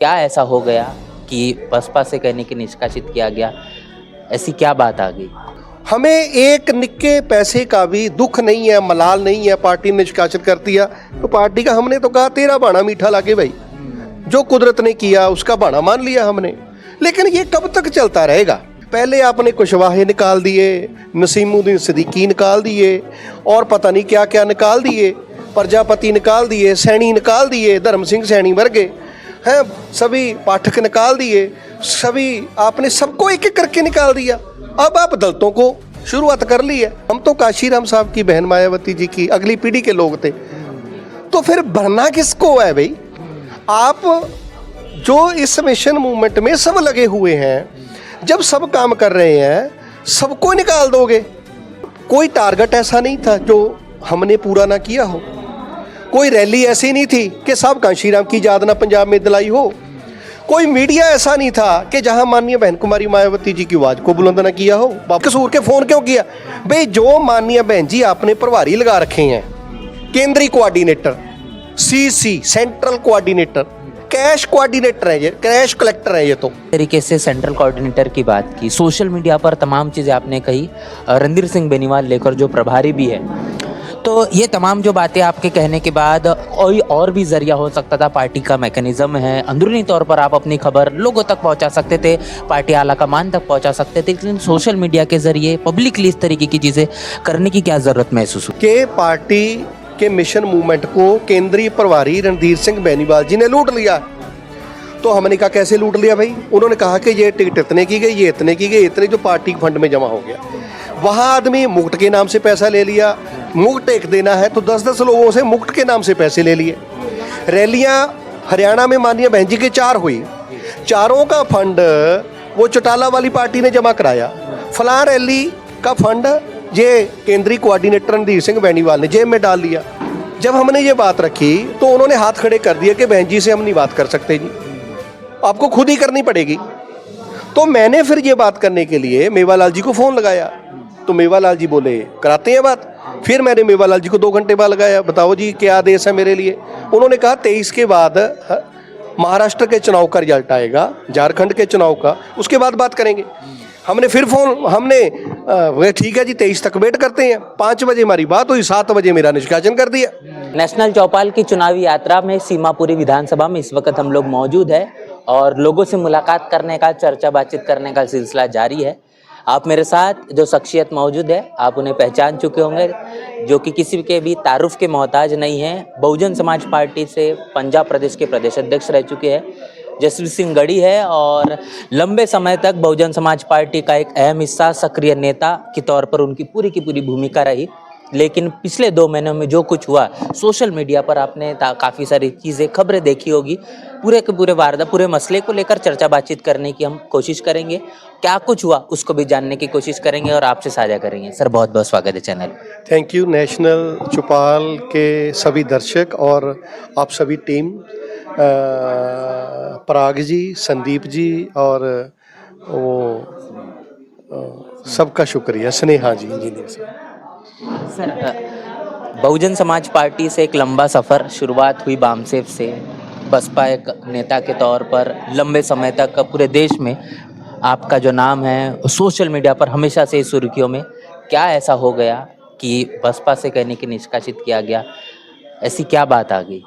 क्या ऐसा हो गया कि बसपा से कहने की निष्कासित किया गया? ऐसी क्या बात आ गई? हमें एक निक्के पैसे का भी दुख नहीं है, मलाल नहीं है। पार्टी ने निष्कासित कर दिया तो पार्टी का हमने तो कहा तेरा बाणा मीठा लागे भाई, जो कुदरत ने किया उसका बाणा मान लिया हमने। लेकिन ये कब तक चलता रहेगा? पहले आपने कुशवाहे निकाल दिए, नसीमुद्दीन सिद्दीकी निकाल दिए, और पता नहीं क्या क्या निकाल दिए, प्रजापति निकाल दिए, सैनी निकाल दिए, धर्म सिंह सैनी मर गए हैं, सभी पाठक निकाल दिए, सभी आपने सबको एक एक करके निकाल दिया। अब आप दलितों को शुरुआत कर ली है। हम तो काशीराम साहब की बहन मायावती जी की अगली पीढ़ी के लोग थे, तो फिर भरना किसको है भाई? आप जो इस मिशन मूवमेंट में सब लगे हुए हैं, जब सब काम कर रहे हैं सबको निकाल दोगे? कोई टारगेट ऐसा नहीं था जो हमने पूरा ना किया हो, कोई रैली ऐसी नहीं थी कि साहब काशीराम की याद ना पंजाब में दिलाई हो, कोई मीडिया ऐसा नहीं था कि जहां माननीय बहन कुमारी मायावती जी की आवाज को बुलंद ना किया हो। कसूर के फोन क्यों किया भाई? जो माननीय बहन जी आपने प्रभारी लगा रखे हैं, केंद्रीय coordinator, CC central coordinator, cash coordinator है ये, कैश कलेक्टर है ये। तो तरीके से सेंट्रल कोऑर्डिनेटर की बात की, सोशल मीडिया पर तमाम चीज़ें आपने कही, रणधीर सिंह बेनीवाल लेकर जो प्रभारी भी है, तो ये तमाम जो बातें आपके कहने के बाद कोई और भी जरिया हो सकता था। पार्टी का मैकेनिज्म है, अंदरूनी तौर पर आप अपनी खबर लोगों तक पहुंचा सकते थे, पार्टी आला कमान तक पहुंचा सकते थे, लेकिन सोशल मीडिया के जरिए पब्लिकली इस तरीके की चीज़ें करने की क्या ज़रूरत महसूस हुई? कि पार्टी के मिशन मूवमेंट को केंद्रीय प्रभारी रणधीर सिंह बेनीवाल जी ने लूट लिया। तो हमने कहा कैसे लूट लिया भाई? उन्होंने कहा कि ये टिकट इतने की गई, ये इतने की गई, इतने जो पार्टी फंड में जमा हो गया। वहाँ आदमी मुफ्त के नाम से पैसा ले लिया, मुफ्त एक देना है तो 10-10 लोगों से मुफ्त के नाम से पैसे ले लिए। रैलियाँ हरियाणा में माननीय बहन जी की 4 हुई, चारों का फंड वो चौटाला वाली पार्टी ने जमा कराया। फलां रैली का फंड ये केंद्रीय कोऑर्डिनेटर रणधीर सिंह बेनीवाल ने जेब में डाल लिया। जब हमने ये बात रखी तो उन्होंने हाथ खड़े कर दिए कि बहन जी से हम नहीं बात कर सकते जी, आपको खुद ही करनी पड़ेगी। तो मैंने फिर ये बात करने के लिए मेवालाल जी को फ़ोन लगाया, तो मेवालाल जी बोले कराते हैं बात। फिर मैंने मेवालाल जी को 2 घंटे बाद लगाया, बताओ जी क्या आदेश है मेरे लिए? उन्होंने कहा 23 के बाद महाराष्ट्र के चुनाव का रिजल्ट आएगा, झारखंड के चुनाव का, उसके बाद बात करेंगे। हमने फिर हमने ठीक है जी 23 तक वेट करते हैं। 5 बजे हमारी बात हुई, 7 बजे मेरा निष्कासन कर दिया। नेशनल चौपाल की चुनावी यात्रा में सीमापुरी विधानसभा में इस वक्त हम लोग मौजूद है और लोगों से मुलाकात करने का, चर्चा बातचीत करने का सिलसिला जारी है। आप मेरे साथ जो शख्सियत मौजूद है आप उन्हें पहचान चुके होंगे, जो कि किसी के भी तारुफ के मोहताज नहीं है। बहुजन समाज पार्टी से पंजाब प्रदेश के प्रदेश अध्यक्ष रह चुके हैं, जसवीर सिंह गढ़ी है, और लंबे समय तक बहुजन समाज पार्टी का एक अहम हिस्सा, सक्रिय नेता के तौर पर उनकी पूरी की पूरी भूमिका रही। लेकिन पिछले 2 महीनों में जो कुछ हुआ, सोशल मीडिया पर आपने काफ़ी सारी चीज़ें, खबरें देखी होगी, पूरे के पूरे वारदात, पूरे मसले को लेकर चर्चा बातचीत करने की हम कोशिश करेंगे। क्या कुछ हुआ उसको भी जानने की कोशिश करेंगे और आपसे साझा करेंगे। सर बहुत बहुत स्वागत है चैनल। थैंक यू नेशनल चौपाल के सभी दर्शक और आप सभी टीम, पराग जी, संदीप जी और वो सबका शुक्रिया, स्नेहा जी, इंजीनियर साहब। सर बहुजन समाज पार्टी से एक लंबा सफ़र शुरुआत हुई बामसेफ से, बसपा एक नेता के तौर पर लंबे समय तक पूरे देश में आपका जो नाम है सोशल मीडिया पर हमेशा से सुर्खियों में। क्या ऐसा हो गया कि बसपा से कहने की निष्कासित किया गया? ऐसी क्या बात आ गई?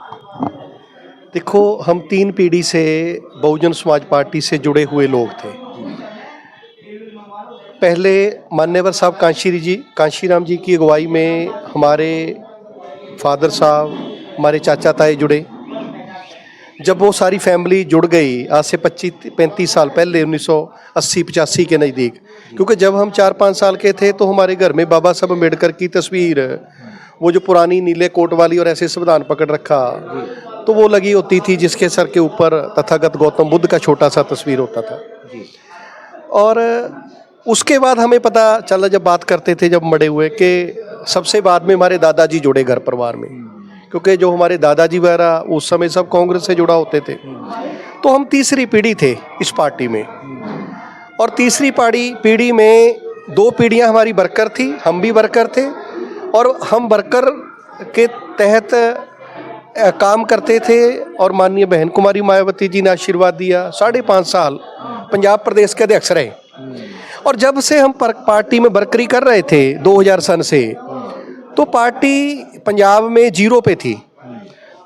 देखो, हम 3 पीढ़ी से बहुजन समाज पार्टी से जुड़े हुए लोग थे। पहले मान्यवर साहब कांशीराम जी की अगुवाई में हमारे फादर साहब, हमारे चाचा ताए जुड़े। जब वो सारी फैमिली जुड़ गई आज से 25-35 साल पहले, 1980-85 के नज़दीक, क्योंकि जब हम 4-5 साल के थे तो हमारे घर में बाबा साहब अम्बेडकर की तस्वीर, वो जो पुरानी नीले कोट वाली और ऐसे संविधान पकड़ रखा, तो वो लगी होती थी, जिसके सर के ऊपर तथागत गौतम बुद्ध का छोटा सा तस्वीर होता था। और उसके बाद हमें पता चला, जब बात करते थे, जब मरे हुए, कि सबसे बाद में हमारे दादाजी जुड़े घर परिवार में, क्योंकि जो हमारे दादाजी वगैरह उस समय सब कांग्रेस से जुड़ा होते थे। तो हम तीसरी पीढ़ी थे इस पार्टी में, और तीसरी पीढ़ी में 2 पीढ़ियां हमारी वर्कर थी, हम भी वर्कर थे, और हम वर्कर के तहत काम करते थे और माननीय बहन कुमारी मायावती जी ने आशीर्वाद दिया। 5.5 साल पंजाब प्रदेश के अध्यक्ष रहे और जब से हम पार्टी में बरकरी कर रहे थे 2000 सन से, तो पार्टी पंजाब में जीरो पे थी,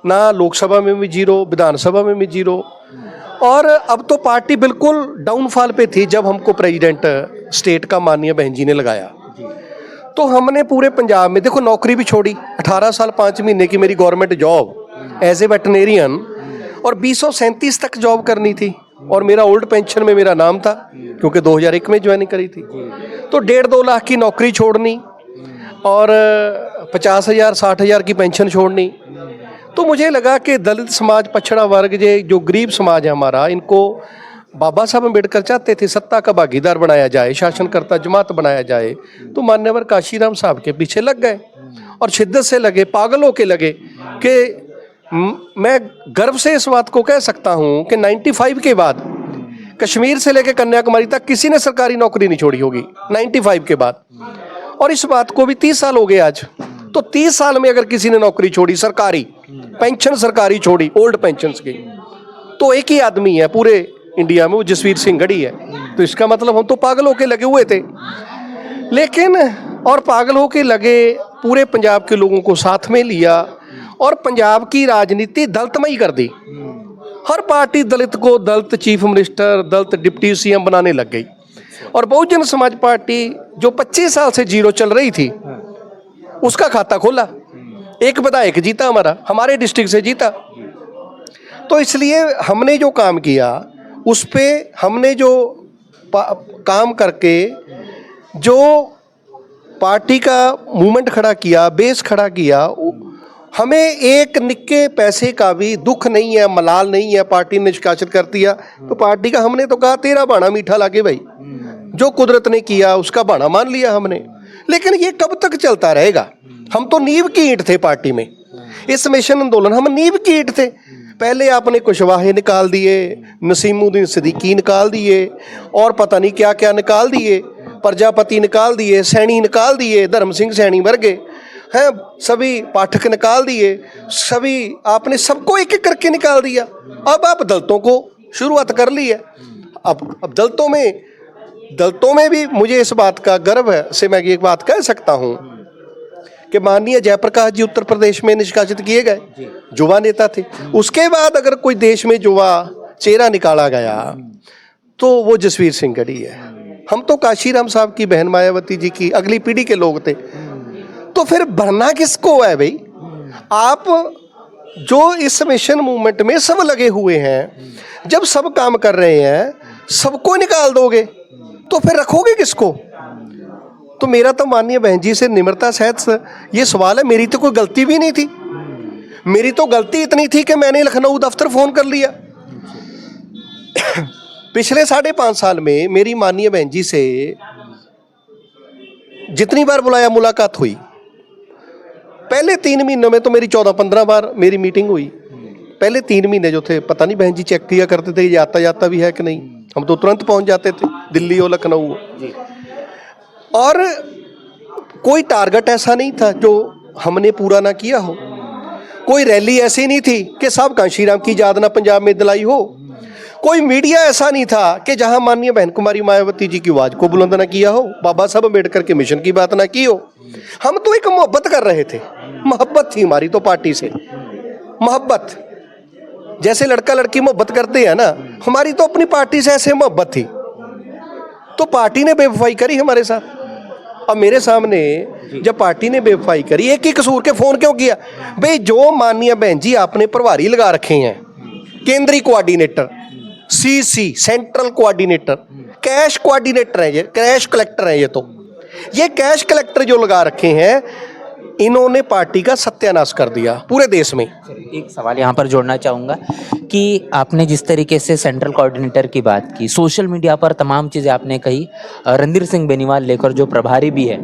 ना लोकसभा में भी जीरो, विधानसभा में भी जीरो, और अब तो पार्टी बिल्कुल डाउनफॉल पे थी जब हमको प्रेसिडेंट स्टेट का माननीय बहन जी ने लगाया। तो हमने पूरे पंजाब में देखो नौकरी भी छोड़ी, 18 साल 5 महीने की मेरी government job as a veterinarian, और 2037 तक जॉब करनी थी और मेरा ओल्ड पेंशन में मेरा नाम था क्योंकि 2001 में ज्वाइनिंग करी थी। तो 1.5-2 लाख की नौकरी छोड़नी और 50,000 60,000 की पेंशन छोड़नी। तो मुझे लगा कि दलित समाज, पछड़ा वर्ग, जो गरीब समाज है हमारा, इनको बाबा साहब अम्बेडकर चाहते थे सत्ता का भागीदार बनाया जाए, शासनकर्ता जमात बनाया जाए। तो मान्यवर काशीराम साहब के पीछे लग गए और शिद्दत से लगे, पागल होके लगे कि मैं गर्व से इस बात को कह सकता हूँ कि 95 के बाद कश्मीर से लेकर कन्याकुमारी तक किसी ने सरकारी नौकरी नहीं छोड़ी होगी 95 के बाद, और इस बात को भी 30 साल हो गए आज। तो 30 साल में अगर किसी ने नौकरी छोड़ी, सरकारी पेंशन सरकारी छोड़ी, ओल्ड पेंशन की, तो एक ही आदमी है पूरे इंडिया में, वो जसवीर सिंह गढ़ी है। तो इसका मतलब हम तो पागल होके लगे हुए थे, लेकिन और पागल होके लगे, पूरे पंजाब के लोगों को साथ में लिया और पंजाब की राजनीति दलितमयी कर दी। हर पार्टी दलित को दलित चीफ मिनिस्टर, दलित डिप्टी सीएम बनाने लग गई। और बहुजन समाज पार्टी जो 25 साल से जीरो चल रही थी, उसका खाता खोला, एक विधायक जीता, हमारे डिस्ट्रिक्ट से जीता। तो इसलिए हमने जो काम किया उस पे हमने जो काम करके जो पार्टी का मूवमेंट खड़ा किया, बेस खड़ा किया, हमें एक निक्के पैसे का भी दुख नहीं है, मलाल नहीं है। पार्टी ने निष्कासित कर दिया तो पार्टी का हमने तो कहा तेरा भाना मीठा लागे भाई, जो कुदरत ने किया उसका भाना मान लिया हमने। लेकिन ये कब तक चलता रहेगा? हम तो नींव की ईंट थे पार्टी में, इस मिशन आंदोलन हम नींव की ईंट थे। पहले आपने कुशवाहे निकाल दिए, नसीमुद्दीन सिद्दीकी निकाल दिए, और पता नहीं क्या क्या निकाल दिए, प्रजापति निकाल दिए, सैनी निकाल दिए, धर्म सिंह सैनी मर गए हैं, सभी पाठक निकाल दिए, सभी आपने सबको एक एक करके निकाल दिया। अब आप दलितों को शुरुआत कर ली है। अब दलितों में भी मुझे इस बात का गर्व है से मैं एक बात कह सकता हूँ कि माननीय जयप्रकाश जी उत्तर प्रदेश में निष्कासित किए गए, युवा नेता थे। उसके बाद अगर कोई देश में युवा चेहरा निकाला गया तो वो जसवीर सिंह गढ़ी है। हम तो काशीराम साहब की बहन मायावती जी की अगली पीढ़ी के लोग थे। तो फिर भरना किसको है भाई? आप जो इस मिशन मूवमेंट में सब लगे हुए हैं, जब सब काम कर रहे हैं, सबको निकाल दोगे तो फिर रखोगे किसको? तो मेरा तो माननीय बहन जी से निम्रता सहित ये सवाल है, मेरी तो कोई गलती भी नहीं थी। मेरी तो गलती इतनी थी कि मैंने लखनऊ दफ्तर फोन कर लिया। पिछले 5.5 साल में मेरी माननीय बहन जी से जितनी बार बुलाया मुलाकात हुई, पहले 3 महीनों में तो मेरी 14-15 बार मेरी मीटिंग हुई। पहले 3 महीने जो थे, पता नहीं बहन जी चेक किया करते थे ये आता जाता भी है कि नहीं, हम तो तुरंत पहुंच जाते थे, दिल्ली हो लखनऊ हो। और कोई टारगेट ऐसा नहीं था जो हमने पूरा ना किया हो। कोई रैली ऐसी नहीं थी कि साहब कांशीराम की याद ना पंजाब में दिलाई हो। कोई मीडिया ऐसा नहीं था कि जहां माननीय बहन कुमारी मायावती जी की आवाज को बुलंद ना किया हो, बाबा साहब अम्बेडकर के मिशन की बात ना की हो। हम तो एक मोहब्बत कर रहे थे, मोहब्बत थी हमारी तो पार्टी से। मोहब्बत जैसे लड़का लड़की मोहब्बत करते हैं ना, हमारी तो अपनी पार्टी से ऐसे मोहब्बत थी। तो पार्टी ने बेवफाई करी हमारे साथ। अब मेरे सामने जब पार्टी ने बेवफाई करी, एक ही कसूर के फोन क्यों किया भाई? जो माननीय बहन जी आपने प्रभारी लगा रखे हैं, केंद्रीय coordinator, CC central coordinator, cash coordinator है, ये कैश कलेक्टर है। ये कैश कलेक्टर जो लगा रखे हैं, इन्होंने पार्टी का सत्यानाश कर दिया पूरे देश में। एक सवाल यहाँ पर जोड़ना चाहूँगा कि आपने जिस तरीके से सेंट्रल कोऑर्डिनेटर की बात की, सोशल मीडिया पर तमाम चीज़ें आपने कही, रणधीर सिंह बेनीवाल लेकर जो प्रभारी भी है,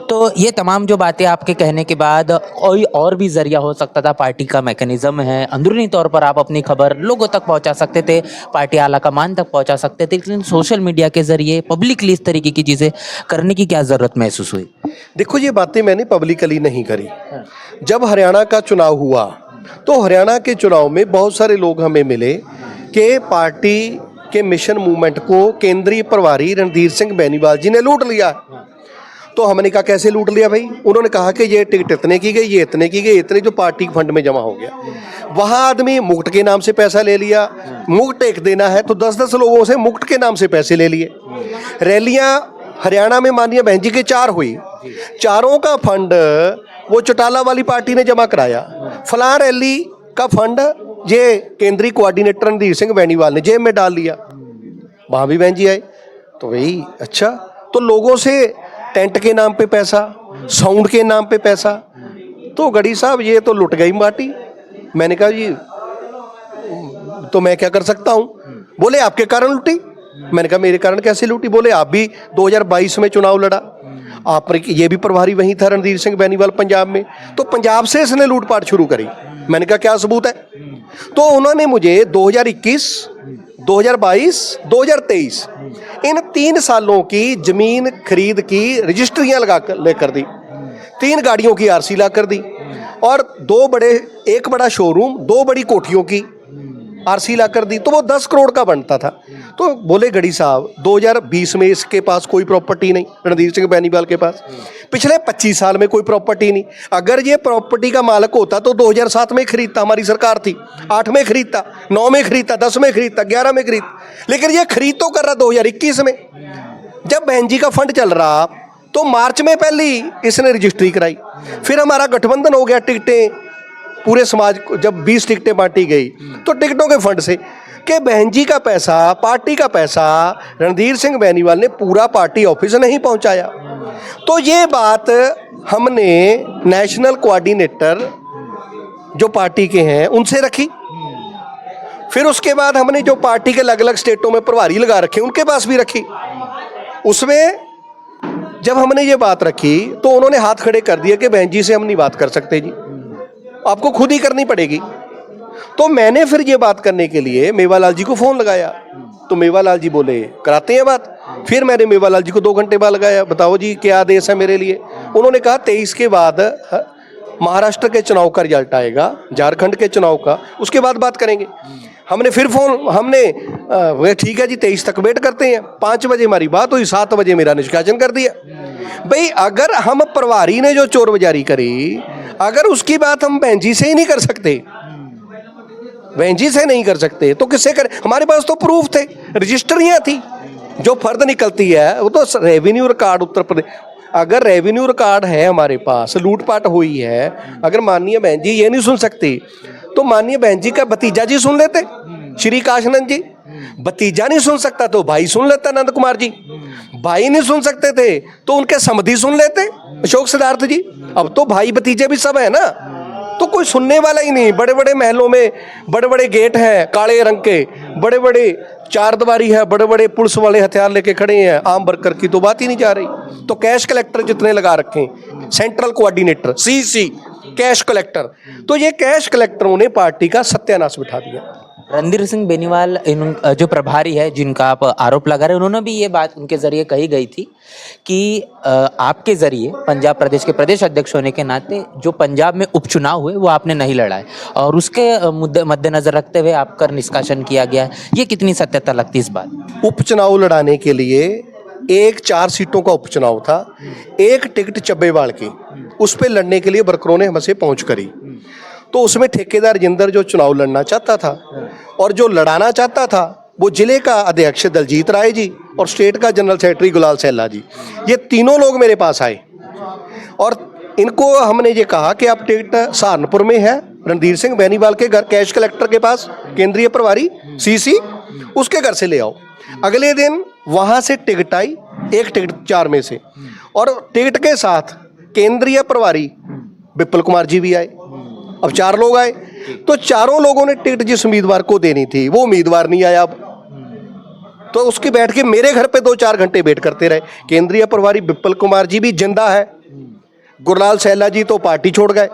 तो ये तमाम जो बातें आपके कहने के बाद कोई और भी जरिया हो सकता था। पार्टी का मैकेनिज्म है, अंदरूनी तौर पर आप अपनी खबर लोगों तक पहुंचा सकते थे, पार्टी आला कमान तक पहुंचा सकते थे, लेकिन सोशल मीडिया के जरिए पब्लिकली इस तरीके की चीज़ें करने की क्या ज़रूरत महसूस हुई? देखो, ये बातें मैंने पब्लिकली नहीं करी। जब हरियाणा का चुनाव हुआ तो हरियाणा के चुनाव में बहुत सारे लोग हमें मिले कि पार्टी के मिशन मूवमेंट को केंद्रीय प्रभारी रणधीर सिंह बेनीवाल जी ने लूट लिया। तो हमने कहा कैसे लूट लिया भाई? उन्होंने कहा कि ये टिकट इतने की गई, ये इतने की गई, इतने जो पार्टी फंड में जमा हो गया। वहाँ आदमी मुफ्त के नाम से पैसा ले लिया, मुफ्त एक देना है तो 10-10 लोगों से मुफ्त के नाम से पैसे ले लिए। रैलियाँ हरियाणा में माननीय बहन जी के 4 हुई, चारों का फंड वो चौटाला वाली पार्टी ने जमा कराया। फलां रैली का फंड ये केंद्रीय कोऑर्डिनेटर रणधीर सिंह बेनीवाल ने जेब में डाल लिया। वहाँ भी बहन जी आए तो भाई अच्छा, तो लोगों से टेंट के नाम पे पैसा, साउंड के नाम पे पैसा, तो गढ़ी साहब ये तो लुट गई पार्टी। मैंने कहा जी तो मैं क्या कर सकता हूँ? बोले आपके कारण लूटी। मैंने कहा मेरे कारण कैसे लूटी? बोले आप भी 2022 में चुनाव लड़ा, आप ये भी प्रभारी वहीं था रणधीर सिंह बेनीवाल पंजाब में, तो पंजाब से इसने लूटपाट शुरू करी। मैंने कहा क्या सबूत है? तो उन्होंने मुझे 2021, 2022, 2023 इन 3 सालों की जमीन खरीद की रजिस्ट्रियां लगा कर लेकर दी, 3 गाड़ियों की आरसी ला कर दी और 1 बड़ा शोरूम, 2 बड़ी कोठियों की आरसी ला कर दी। तो वो 10 करोड़ का बनता था। तो बोले गढ़ी साहब 2020 में इसके पास कोई प्रॉपर्टी नहीं, रणधीर सिंह बेनीवाल के पास पिछले 25 साल में कोई प्रॉपर्टी नहीं। अगर ये प्रॉपर्टी का मालिक होता तो 2007 में खरीदता, हमारी सरकार थी, 8 में खरीदता, 9 में खरीदता, 10 में खरीदता, 11 में खरीदता, लेकिन ये खरीद तो कर रहा 2021 में। जब बहन जी का फंड चल रहा तो मार्च में पहली इसने रजिस्ट्री कराई। फिर हमारा गठबंधन हो गया, टिकटें पूरे समाज को जब 20 टिकटें बांटी गई तो टिकटों के फंड से कि बहन जी का पैसा, पार्टी का पैसा रणधीर सिंह बेनीवाल ने पूरा पार्टी ऑफिस नहीं पहुंचाया। तो ये बात हमने नेशनल कोऑर्डिनेटर जो पार्टी के हैं उनसे रखी। फिर उसके बाद हमने जो पार्टी के अलग अलग स्टेटों में प्रभारी लगा रखे उनके पास भी रखी। उसमें जब हमने ये बात रखी तो उन्होंने हाथ खड़े कर दिए कि बहन जी से हम नहीं बात कर सकते जी, आपको खुद ही करनी पड़ेगी। तो मैंने फिर ये बात करने के लिए मेवालाल जी को फोन लगाया, तो मेवालाल जी बोले कराते हैं बात। फिर मैंने मेवालाल जी को 2 घंटे बाद लगाया, बताओ जी क्या आदेश है मेरे लिए। उन्होंने कहा 23 के बाद महाराष्ट्र के चुनाव का रिजल्ट आएगा, झारखंड के चुनाव का, उसके बाद बात करेंगे। हमने फिर वे ठीक है जी 23 तक वेट करते हैं। 5 बजे हमारी बात हुई, 7 बजे मेरा निष्कासन कर दिया। भाई अगर हम प्रभारी ने जो चोर बाजारी करी, अगर उसकी बात हम बहन जी से ही नहीं कर सकते, बहन जी से नहीं कर सकते तो किससे करें? हमारे पास तो प्रूफ थे, रजिस्ट्रियां थी। जो फर्द निकलती है वो तो रेवेन्यू रिकॉर्ड उत्तर प्रदेश, अगर रेवेन्यू रिकॉर्ड है हमारे पास, लूटपाट हुई है, अगर माननीय बहन जी ये नहीं सुन सकती तो माननीय बहन जी का भतीजा जी सुन लेते, श्री काशनंद जी। भतीजा नहीं सुन सकता तो भाई सुन लेता, नंद कुमार जी। भाई नहीं सुन सकते थे तो उनके समधी सुन लेते, अशोक सिद्धार्थ जी। अब तो भाई भतीजे भी सब है ना, तो कोई सुनने वाला ही नहीं। बड़े बड़े महलों में बड़े बड़े गेट हैं काले रंग के, बड़े बड़े 4 दीवारी है, बड़े बड़े पुलिस वाले हथियार लेके खड़े हैं, आम वर्कर की तो बात ही नहीं जा रही। तो कैश कलेक्टर जितने लगा रखे, central coordinator, CC, cash collector, तो ये कैश कलेक्टरों ने पार्टी का सत्यानाश बिठा दिया। रणधीर सिंह बेनीवाल जो प्रभारी है जिनका आप आरोप लगा रहे हैं, उन्होंने भी ये बात उनके जरिए कही गई थी कि आपके जरिए पंजाब प्रदेश के प्रदेश अध्यक्ष होने के नाते जो पंजाब में उपचुनाव हुए वो आपने नहीं लड़ा है और उसके मद्देनजर रखते हुए आपका निष्कासन किया गया है। ये कितनी सत्यता लगती है इस बात? उपचुनाव लड़ाने के लिए 4 सीटों का उपचुनाव था, 1 टिकट चब्बेवाल की, उस पर लड़ने के लिए वर्करों ने हमसे पहुंच करी। तो उसमें ठेकेदार जिंदर जो चुनाव लड़ना चाहता था और जो लड़ाना चाहता था वो जिले का अध्यक्ष दलजीत राय जी और स्टेट का जनरल सेक्रेटरी गुलाल सैला जी, ये तीनों लोग मेरे पास आए और इनको हमने ये कहा कि आप टिकट सहारनपुर में है रणधीर सिंह बेनीवाल के घर, कैश कलेक्टर के पास, केंद्रीय प्रभारी सीसी, उसके घर से ले आओ। अगले दिन वहां से टिकट आई, 1 टिकट 4 में से, और टिकट के साथ केंद्रीय प्रभारी विपुल कुमार जी भी आए। अब 4 लोग आए, तो चारों लोगों ने टिकट जिस उम्मीदवार को देनी थी वो उम्मीदवार नहीं आया। अब तो उसके बैठ के मेरे घर पे 2-4 घंटे वेट करते रहे। केंद्रीय प्रभारी विपुल कुमार जी भी जिंदा है, गुरलाल सैला जी तो पार्टी छोड़ गए,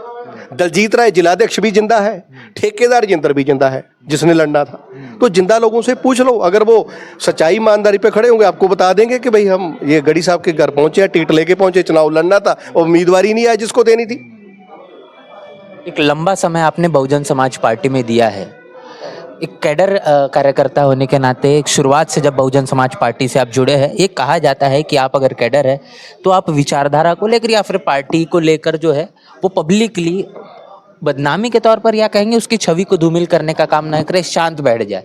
दलजीत राय जिलाध्यक्ष भी जिंदा है, ठेकेदार जिंदर भी जिंदा है जिसने लड़ना था। तो जिंदा लोगों से पूछ लो, अगर वो सच्चाई ईमानदारी पे खड़े होंगे आपको बता देंगे कि भाई हम ये गढ़ी साहब के घर पहुंचे, टिकट लेके पहुंचे, चुनाव लड़ना था और उम्मीदवार ही नहीं आया जिसको देनी थी। एक लंबा समय आपने बहुजन समाज पार्टी में दिया है, एक कैडर कार्यकर्ता होने के नाते एक शुरुआत से जब बहुजन समाज पार्टी से आप जुड़े हैं, ये कहा जाता है कि आप अगर कैडर है तो आप विचारधारा को लेकर या फिर पार्टी को लेकर जो है वो पब्लिकली बदनामी के तौर पर या कहेंगे उसकी छवि को धूमिल करने का काम ना करे, शांत बैठ जाए।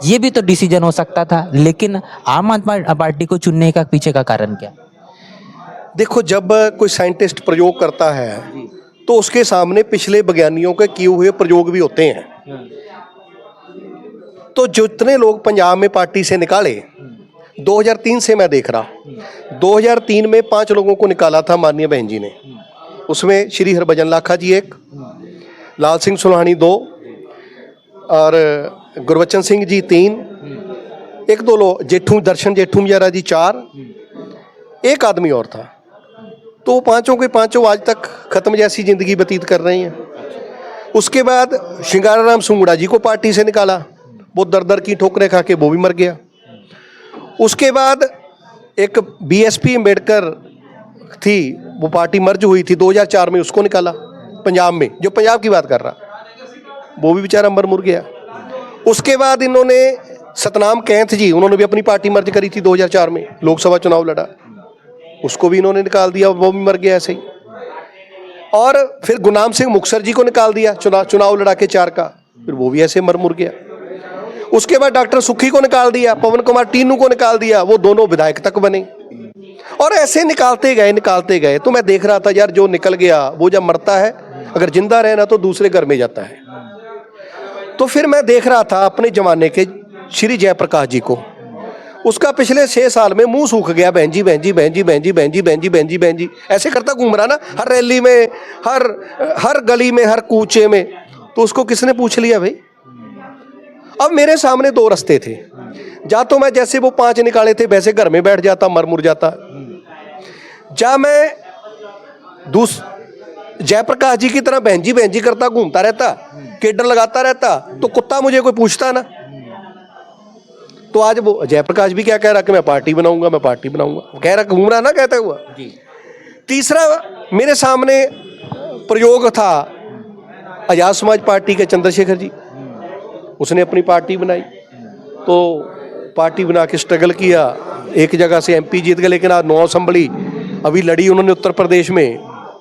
ये भी तो डिसीजन हो सकता था, लेकिन आम आदमी पार्टी को चुनने का पीछे का कारण क्या? देखो, जब कोई साइंटिस्ट प्रयोग करता है तो उसके सामने पिछले विज्ञानियों के किए हुए प्रयोग भी होते हैं। तो जितने लोग पंजाब में पार्टी से निकाले, 2003 से मैं देख रहा, 2003 में 5 लोगों को निकाला था माननीय बहन जी ने। उसमें श्री हरभजन लाखा जी 1, लाल सिंह सुल्हानी 2 और गुरबचन सिंह जी 3, 1-2 लोग जेठू दर्शन जेठू मियारा जी 4, एक आदमी और था। तो पांचों के पांचों आज तक खत्म जैसी जिंदगी व्यतीत कर रहे हैं। उसके बाद श्रृंगाराराम सुंगड़ा जी को पार्टी से निकाला, वो दर की ठोकरें खा के वो भी मर गया। उसके बाद एक बीएसपी अम्बेडकर थी, वो पार्टी मर्ज हुई थी 2004 में, उसको निकाला पंजाब में, जो पंजाब की बात कर रहा, वो भी बेचारा मर मुर गया। उसके बाद इन्होंने सतनाम कैंथ जी, उन्होंने भी अपनी पार्टी मर्ज करी थी 2004 में, लोकसभा चुनाव लड़ा, उसको भी इन्होंने निकाल दिया, वो भी मर गया ऐसे ही। और फिर गुरनाम सिंह मुक्तसर जी को निकाल दिया, चुनाव लड़ा के 4 का, फिर वो भी ऐसे मर मुर गया। उसके बाद डॉक्टर सुखी को निकाल दिया, पवन कुमार टीनू को निकाल दिया, वो दोनों विधायक तक बने। और ऐसे निकालते गए। तो मैं देख रहा था यार, जो निकल गया वो जब मरता है, अगर जिंदा रहना तो दूसरे घर में जाता है। तो फिर मैं देख रहा था अपने जमाने के श्री जयप्रकाश जी को, उसका पिछले 6 साल में मुंह सूख गया, बहन जी ऐसे करता घूम रहा ना, हर रैली में, हर गली में, हर कूचे में। तो उसको किसने पूछ लिया भाई? अब मेरे सामने 2 रास्ते थे, जा तो मैं जैसे वो 5 निकाले थे वैसे घर में बैठ जाता, मर मुर जाता, जा मैं जयप्रकाश जी की तरह बहन जी करता घूमता रहता, केडर लगाता रहता, तो कुत्ता मुझे कोई पूछता ना। तो आज वो जयप्रकाश भी क्या कह रहा कि मैं पार्टी बनाऊंगा, कह रहा, घूम रहा ना कहता हुआ। तीसरा मेरे सामने प्रयोग था आजाद समाज पार्टी के चंद्रशेखर जी, उसने अपनी पार्टी बनाई, तो पार्टी बना के स्ट्रगल किया, एक जगह से एमपी जीत गए, लेकिन आज 9 असेंबली अभी लड़ी उन्होंने उत्तर प्रदेश में,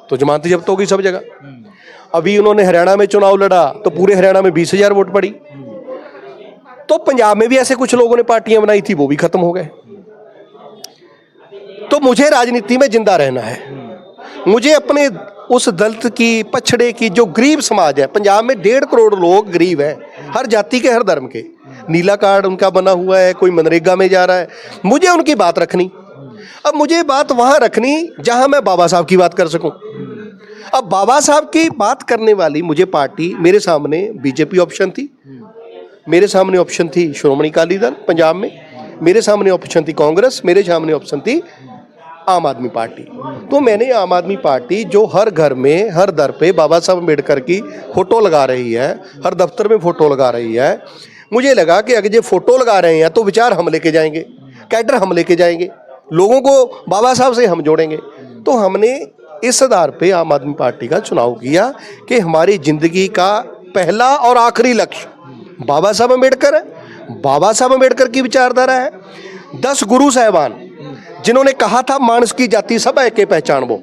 तो जमानत जब्त हो गई सब जगह। अभी उन्होंने हरियाणा में चुनाव लड़ा, तो पूरे हरियाणा में 20,000 वोट पड़ी। तो पंजाब में भी ऐसे कुछ लोगों ने पार्टियां बनाई थी, वो भी खत्म हो गए। तो मुझे राजनीति में जिंदा रहना है, मुझे अपने उस दलित की, पछड़े की, जो गरीब समाज है, पंजाब में 1.5 करोड़ लोग गरीब हैं, हर जाति के, हर धर्म के, नीला कार्ड उनका बना हुआ है, कोई मनरेगा में जा रहा है, मुझे उनकी बात रखनी। अब मुझे बात वहां रखनी जहां मैं बाबा साहब की बात कर सकूं। अब बाबा साहब की बात करने वाली मुझे पार्टी, मेरे सामने बीजेपी ऑप्शन थी, मेरे सामने ऑप्शन थी श्रोमणी अकाली दल पंजाब में, मेरे सामने ऑप्शन थी कांग्रेस, मेरे सामने ऑप्शन थी आम आदमी पार्टी। तो मैंने आम आदमी पार्टी, जो हर घर में, हर दर पे बाबा साहब अम्बेडकर की फोटो लगा रही है, हर दफ्तर में फोटो लगा रही है, मुझे लगा कि अगर ये फोटो लगा रहे हैं तो विचार हम लेके जाएंगे, कैडर हम लेके जाएंगे, लोगों को बाबा साहब से हम जोड़ेंगे। तो हमने इस आधार पे आम आदमी पार्टी का चुनाव किया कि हमारी जिंदगी का पहला और आखिरी लक्ष्य बाबा साहब अम्बेडकर है, बाबा साहब अम्बेडकर की विचारधारा है। 10 गुरु साहिबान जिन्होंने कहा था मानस की जाति सब है के पहचान, वो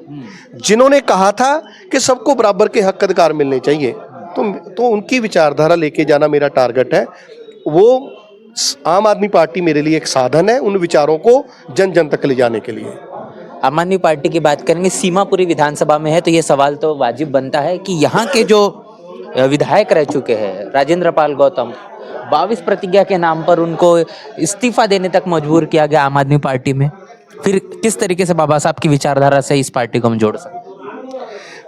जिन्होंने कहा था कि सबको बराबर के हक अधिकार मिलने चाहिए, तो उनकी विचारधारा लेके जाना मेरा टारगेट है। वो आम आदमी पार्टी मेरे लिए एक साधन है उन विचारों को जन जन तक ले जाने के लिए। आम आदमी पार्टी की बात करेंगे, सीमापुरी विधानसभा में है, तो ये सवाल तो वाजिब बनता है कि यहाँ के जो विधायक रह चुके हैं राजेंद्र पाल गौतम, 22 प्रतिज्ञा के नाम पर उनको इस्तीफा देने तक मजबूर किया गया आम आदमी पार्टी में। फिर किस तरीके से बाबा साहब की विचारधारा से इस पार्टी को हम जोड़ सकते हैं?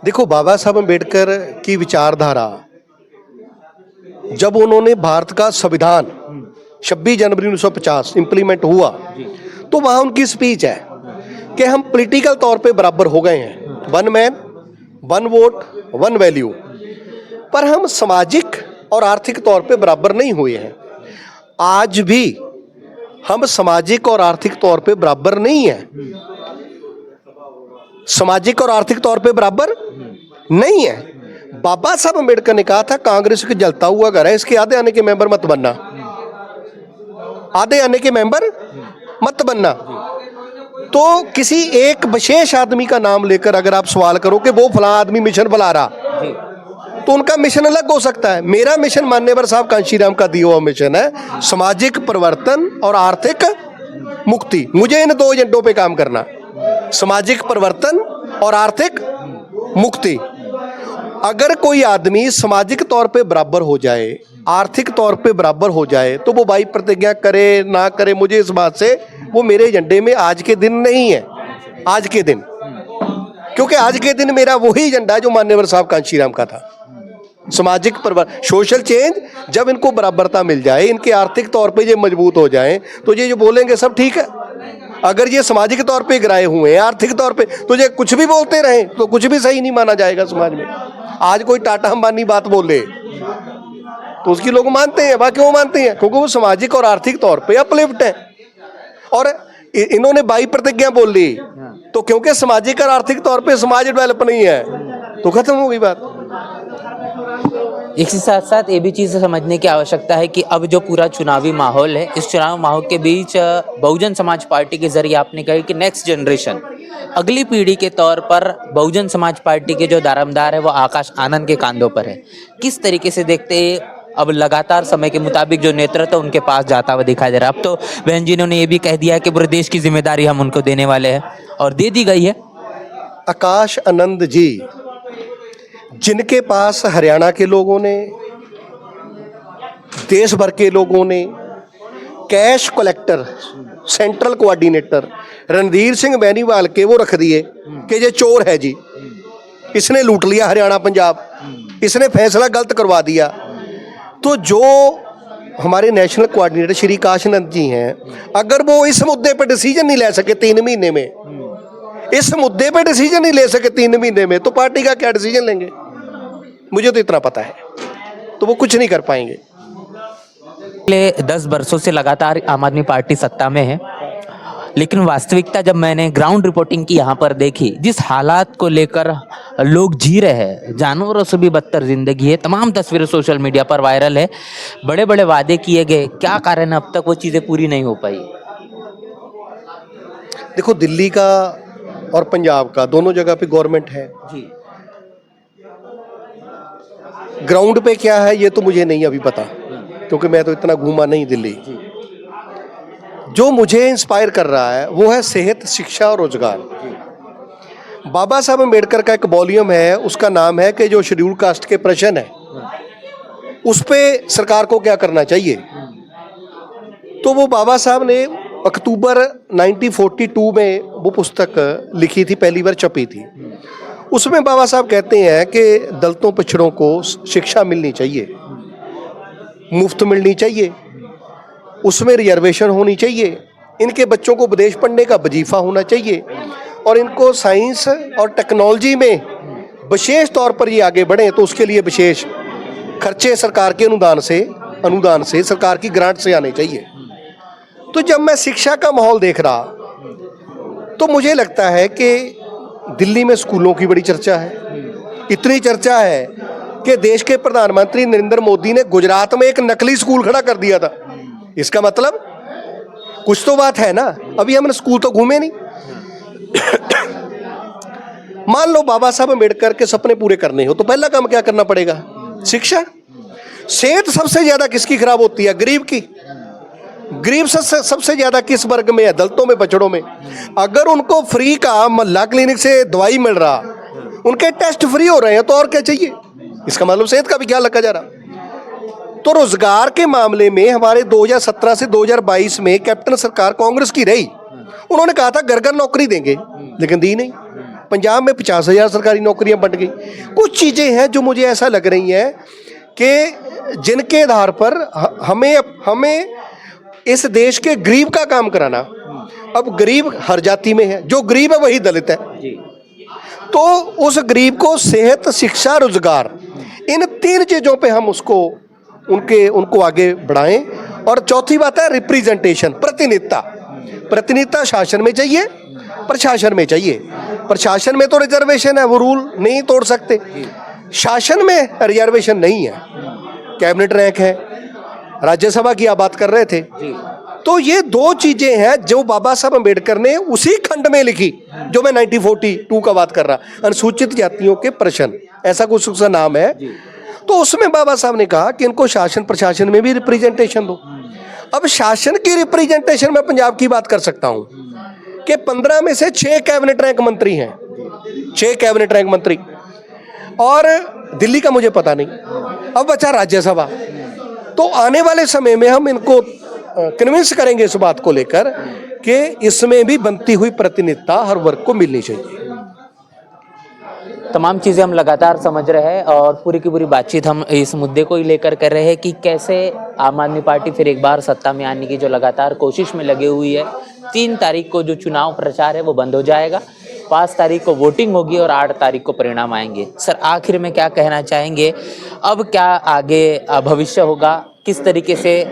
देखो, बाबा साहब अम्बेडकर की विचारधारा, जब उन्होंने भारत का संविधान 26 जनवरी 1950 इंप्लीमेंट हुआ, तो वहाँ उनकी स्पीच है कि हम पॉलिटिकल तौर पे बराबर हो गए हैं, 1 मैन 1 वोट 1 वैल्यू, पर हम सामाजिक और आर्थिक तौर पे बराबर नहीं हुए हैं। आज भी हम सामाजिक और आर्थिक तौर पे बराबर नहीं हैं, सामाजिक और आर्थिक तौर पे बराबर नहीं है। बाबा साहब अम्बेडकर ने कहा था कांग्रेस के जलता हुआ घर है, इसके आधे आने के मेंबर मत बनना, आधे आने के मेंबर मत बनना। तो किसी एक विशेष आदमी का नाम लेकर अगर आप सवाल करो कि वो फलां आदमी मिशन फैला रहा, तो उनका मिशन अलग हो सकता है। मेरा मिशन मान्यवर साहब कांशीराम का दिया हुआ मिशन है सामाजिक परिवर्तन और आर्थिक मुक्ति। मुझे इन दो एजेंडों पे काम करना, सामाजिक परिवर्तन और आर्थिक मुक्ति। अगर कोई आदमी सामाजिक तौर पे बराबर हो जाए, आर्थिक तौर पे बराबर हो जाए, तो वो भाई प्रतिज्ञा करे ना करे, मुझे इस बात से वो मेरे एजेंडे में आज के दिन नहीं है। आज के दिन, क्योंकि आज के दिन मेरा वही एजेंडा है जो मान्यवर साहब कांशीराम का था, सामाजिक परिवर्तन, सोशल चेंज। जब इनको बराबरता मिल जाए, इनके आर्थिक तौर पे ये मजबूत हो जाएं, तो ये जो बोलेंगे सब ठीक है। अगर ये सामाजिक तौर पे गिराए हुए हैं, आर्थिक तौर पे, तो ये कुछ भी बोलते रहें तो कुछ भी सही नहीं माना जाएगा समाज में। आज कोई टाटा अंबानी बात बोले तो उसकी लोग मानते हैं। वह क्यों मानते हैं? क्योंकि वो सामाजिक और आर्थिक तौर पे अपलिफ्ट है। और इन्होंने 22 प्रतिज्ञा बोल ली, तो क्योंकि सामाजिक और आर्थिक तौर पे समाज डेवलप नहीं है, तो खत्म हो गई बात। इसी साथ साथ ये भी चीज़ समझने की आवश्यकता है कि अब जो पूरा चुनावी माहौल है, इस चुनाव माहौल के बीच बहुजन समाज पार्टी के जरिए आपने कहा कि नेक्स्ट जनरेशन, अगली पीढ़ी के तौर पर बहुजन समाज पार्टी के जो दारोमदार है वो आकाश आनंद के कांधों पर है। किस तरीके से देखते हैं? अब लगातार समय के मुताबिक जो नेतृत्व उनके पास जाता हुआ दिखाई दे रहा है। अब तो बहन जी ने ये भी कह दिया कि पूरे देश की जिम्मेदारी हम उनको देने वाले हैं, और दे दी गई है। आकाश आनंद जी, जिनके पास हरियाणा के लोगों ने, देश भर के लोगों ने cash collector, central coordinator Randhir Singh Beniwal के वो रख दिए कि ये चोर है जी, इसने लूट लिया हरियाणा पंजाब, इसने फैसला गलत करवा दिया। तो जो हमारे नेशनल कोऑर्डिनेटर श्री काशानंद जी हैं, अगर वो इस मुद्दे पर डिसीजन नहीं ले सके 3 महीने में, इस मुद्दे पे डिसीजन नहीं ले सके 3 महीने में, तो पार्टी का क्या डिसीजन लेंगे? मुझे तो इतना पता है, तो वो कुछ नहीं कर पाएंगे। पिछले 10 वर्षों से लगातार आम आदमी पार्टी सत्ता में है, लेकिन वास्तविकता जब मैंने ग्राउंड रिपोर्टिंग की यहाँ पर देखी, जिस हालात को लेकर लोग जी रहे हैं, जानवरों से भी बदतर जिंदगी है, तमाम तस्वीरें सोशल मीडिया पर वायरल है, बड़े बड़े वादे किए गए, क्या कारण है अब तक वो चीज़ें पूरी नहीं हो पाई? देखो, दिल्ली का और पंजाब का दोनों जगह पे गवर्नमेंट है जी। ग्राउंड पे क्या है ये तो मुझे नहीं अभी पता, क्योंकि मैं तो इतना घूमा नहीं दिल्ली। जो मुझे इंस्पायर कर रहा है वो है सेहत, शिक्षा और रोजगार। बाबा साहब अम्बेडकर का एक वॉल्यूम है, उसका नाम है कि जो शेड्यूल कास्ट के प्रश्न है उस पे सरकार को क्या करना चाहिए। तो वो बाबा साहब ने अक्टूबर 1942 में वो पुस्तक लिखी थी, पहली बार छपी थी। उसमें बाबा साहब कहते हैं कि दलितों पिछड़ों को शिक्षा मिलनी चाहिए, मुफ्त मिलनी चाहिए, उसमें रिजर्वेशन होनी चाहिए, इनके बच्चों को विदेश पढ़ने का वजीफा होना चाहिए, और इनको साइंस और टेक्नोलॉजी में विशेष तौर पर ये आगे बढ़ें, तो उसके लिए विशेष खर्चे सरकार के अनुदान से सरकार की ग्रांट से आने चाहिए। तो जब मैं शिक्षा का माहौल देख रहा, तो मुझे लगता है कि दिल्ली में स्कूलों की बड़ी चर्चा है। इतनी चर्चा है कि देश के प्रधानमंत्री नरेंद्र मोदी ने गुजरात में एक नकली स्कूल खड़ा कर दिया था। इसका मतलब कुछ तो बात है ना। अभी हमने स्कूल तो घूमे नहीं। मान लो बाबा साहब अम्बेडकर के सपने पूरे करने हो तो पहला काम क्या करना पड़ेगा? शिक्षा। सेहत सबसे ज्यादा किसकी खराब होती है? गरीब की। गरीब सबसे ज्यादा किस वर्ग में है? दलितों में, बछड़ों में। अगर उनको फ्री का मल्ला क्लिनिक से दवाई मिल रहा, उनके टेस्ट फ्री हो रहे हैं, तो और क्या चाहिए? इसका मतलब सेहत का भी ख्याल रखा जा रहा। तो रोजगार के मामले में हमारे 2017 से 2022 में कैप्टन सरकार कांग्रेस की रही। उन्होंने कहा था घर घर नौकरी देंगे, लेकिन दी नहीं। पंजाब में 50,000 सरकारी नौकरियां बंट गई। कुछ चीजें हैं जो मुझे ऐसा लग रही हैं कि जिनके आधार पर हमें इस देश के गरीब का काम कराना। अब गरीब हर जाति में है, जो गरीब है वही दलित है। तो उस गरीब को सेहत, शिक्षा, रोजगार, इन 3 चीजों पे हम उनको आगे बढ़ाएं। और चौथी बात है रिप्रेजेंटेशन, प्रतिनिधित्व शासन में चाहिए, प्रशासन में चाहिए। प्रशासन में तो रिजर्वेशन है, वो रूल नहीं तोड़ सकते। शासन में रिजर्वेशन नहीं है, कैबिनेट रैंक है, राज्यसभा की आप बात कर रहे थे। तो ये दो चीजें हैं जो बाबा साहब अम्बेडकर ने उसी खंड में लिखी जो मैं 1942 का बात कर रहा, अनुसूचित जातियों के प्रश्न, ऐसा कुछ उसका नाम है। तो उसमें बाबा साहब ने कहा कि इनको शासन प्रशासन में भी रिप्रेजेंटेशन दो। अब शासन की रिप्रेजेंटेशन में पंजाब की बात कर सकता हूं कि 15 में से 6 कैबिनेट रैंक मंत्री हैं, 6 कैबिनेट रैंक मंत्री, और दिल्ली का मुझे पता नहीं। अब बचा राज्यसभा। तो आने वाले समय में हम इनको कन्विंस करेंगे इस बात को लेकर कि इसमें भी बनती हुई प्रतिनिधित्व हर वर्ग को मिलनी चाहिए। तमाम चीज़ें हम लगातार समझ रहे हैं और पूरी की पूरी बातचीत हम इस मुद्दे को ही लेकर कर रहे हैं कि कैसे आम आदमी पार्टी फिर एक बार सत्ता में आने की जो लगातार कोशिश में लगी हुई है। 3 तारीख को जो चुनाव प्रचार है वो बंद हो जाएगा, 5 तारीख को वोटिंग होगी और 8 तारीख को परिणाम आएंगे। सर, आखिर में क्या कहना चाहेंगे, अब क्या आगे भविष्य होगा, किस तरीके से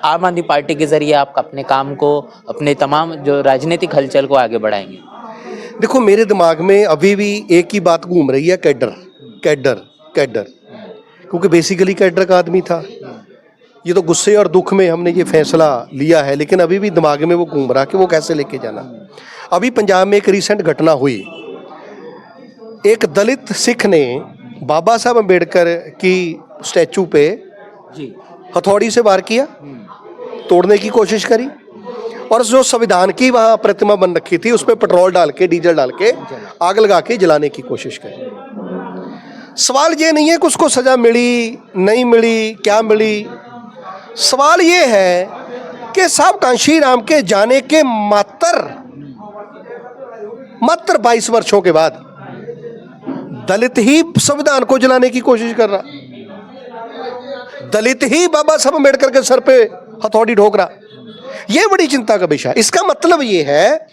आम आदमी पार्टी के जरिए आप अपने काम को, अपने तमाम जो राजनीतिक हलचल को आगे बढ़ाएंगे? देखो, मेरे दिमाग में अभी भी एक ही बात घूम रही है, कैडर कैडर कैडर, क्योंकि बेसिकली कैडर का आदमी था। ये तो गुस्से और दुख में हमने ये फैसला लिया है, लेकिन अभी भी दिमाग में वो घूम रहा कि वो कैसे लेके जाना। अभी पंजाब में एक रिसेंट घटना हुई, एक दलित सिख ने बाबा साहब अम्बेडकर की स्टैचू पे हथौड़ी से वार किया, तोड़ने की कोशिश करी, और जो संविधान की वहाँ प्रतिमा बन रखी थी उस पर पेट्रोल डाल के, डीजल डाल के आग लगा के जलाने की कोशिश करी। सवाल ये नहीं है कि उसको सजा मिली नहीं मिली, क्या मिली। सवाल ये है कि साहब कांशी राम के जाने के मात्र 22 वर्षों के बाद दलित ही संविधान को जलाने की कोशिश कर रहा, दलित ही बाबा साहब अम्बेडकर के सर पे हथौड़ी ठोक रहा। ये बड़ी चिंता का विषय। इसका मतलब ये है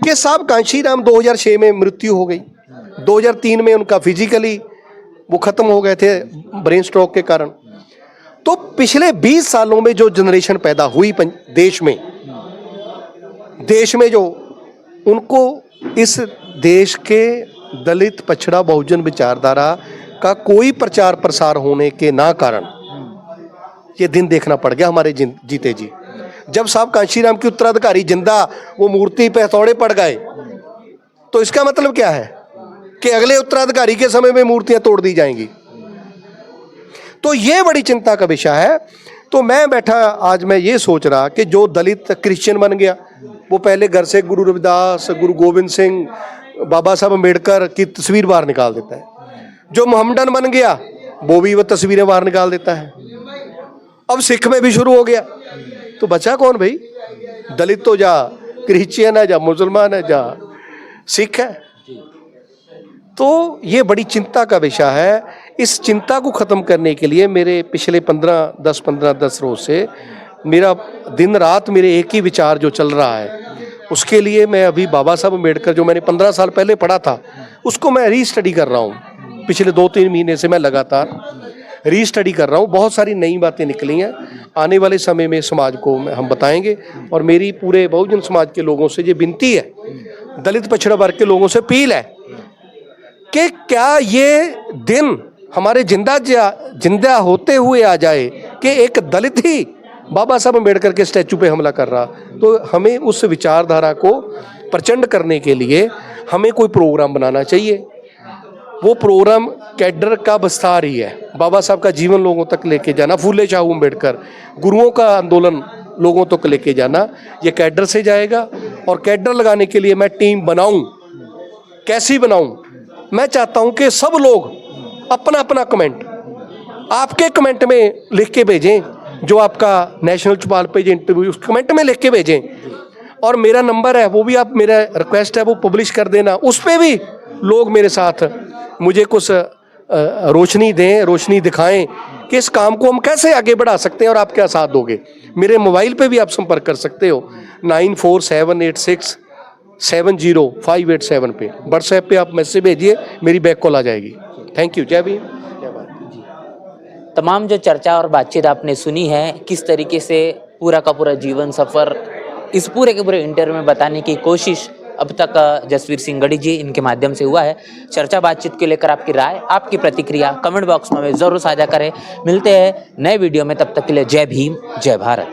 कि साहब कांशी राम 2006 में मृत्यु हो गई, 2003 में उनका फिजिकली वो खत्म हो गए थे ब्रेन स्ट्रोक के कारण। तो पिछले 20 सालों में जो जनरेशन पैदा हुई देश में जो उनको इस देश के दलित पछड़ा बहुजन विचारधारा का कोई प्रचार प्रसार होने के ना कारण ये दिन देखना पड़ गया हमारे जीते जी। जब साहब कांशीराम की उत्तराधिकारी जिंदा वो मूर्ति पे हथौड़े पड़ गए, तो इसका मतलब क्या है कि अगले उत्तराधिकारी के समय में मूर्तियां तोड़ दी जाएंगी। तो ये बड़ी चिंता का विषय है। तो मैं बैठा आज मैं ये सोच रहा कि जो दलित क्रिश्चियन बन गया, वो पहले घर से गुरु रविदास, गुरु गोविंद सिंह, बाबा साहब अम्बेडकर की तस्वीर बाहर निकाल देता है। जो मोहम्मडन बन गया वो भी वो तस्वीरें बाहर निकाल देता है। अब सिख में भी शुरू हो गया, तो बचा कौन भाई? दलित तो जा क्रिश्चियन है, जा मुसलमान है, जा सिख है। तो ये बड़ी चिंता का विषय है। इस चिंता को ख़त्म करने के लिए मेरे पिछले 10 रोज से मेरा दिन रात मेरे एक ही विचार जो चल रहा है, उसके लिए मैं अभी बाबा साहब अम्बेडकर जो मैंने 15 साल पहले पढ़ा था उसको मैं रीस्टडी कर रहा हूँ। पिछले 2-3 महीने से मैं लगातार रीस्टडी कर रहा हूँ। बहुत सारी नई बातें निकली हैं, आने वाले समय में समाज को हम बताएंगे। और मेरी पूरे बहुजन समाज के लोगों से ये विनती है, दलित पछड़ा वर्ग के लोगों से अपील है कि क्या ये दिन हमारे जिंदा होते हुए आ जाए कि एक दलित ही बाबा साहब अम्बेडकर के स्टैचू पे हमला कर रहा, तो हमें उस विचारधारा को प्रचंड करने के लिए हमें कोई प्रोग्राम बनाना चाहिए। वो प्रोग्राम कैडर का विस्तार ही है, बाबा साहब का जीवन लोगों तक लेके जाना, फूले शाहू अम्बेडकर गुरुओं का आंदोलन लोगों तक लेके जाना, ये कैडर से जाएगा। और कैडर लगाने के लिए मैं टीम बनाऊं, कैसी बनाऊं? मैं चाहता हूं कि सब लोग अपना अपना कमेंट आपके कमेंट में लिख के भेजें, जो आपका नेशनल चौपाल पे इंटरव्यू उस कमेंट में लिख के भेजें। और मेरा नंबर है, वो भी आप, मेरा रिक्वेस्ट है वो पब्लिश कर देना, उस पर भी लोग मेरे साथ मुझे कुछ रोशनी दें, रोशनी दिखाएं कि इस काम को हम कैसे आगे बढ़ा सकते हैं और आप क्या साथ दोगे। मेरे मोबाइल पे भी आप संपर्क कर सकते हो 9478670587 पे, व्हाट्सएप पे आप मैसेज भेजिए, मेरी बैक कॉल आ जाएगी। Thank you. जय भीम, जय भारत। तमाम जो चर्चा और बातचीत आपने सुनी है, किस तरीके से पूरा का पूरा जीवन सफ़र इस पूरे के पूरे इंटरव्यू में बताने की कोशिश अब तक जसवीर सिंगड़ी जी इनके माध्यम से हुआ है। चर्चा बातचीत को लेकर आपकी राय, आपकी प्रतिक्रिया कमेंट बॉक्स में जरूर साझा करें। मिलते हैं नए वीडियो में, तब तक के लिए जय भीम, जय भारत।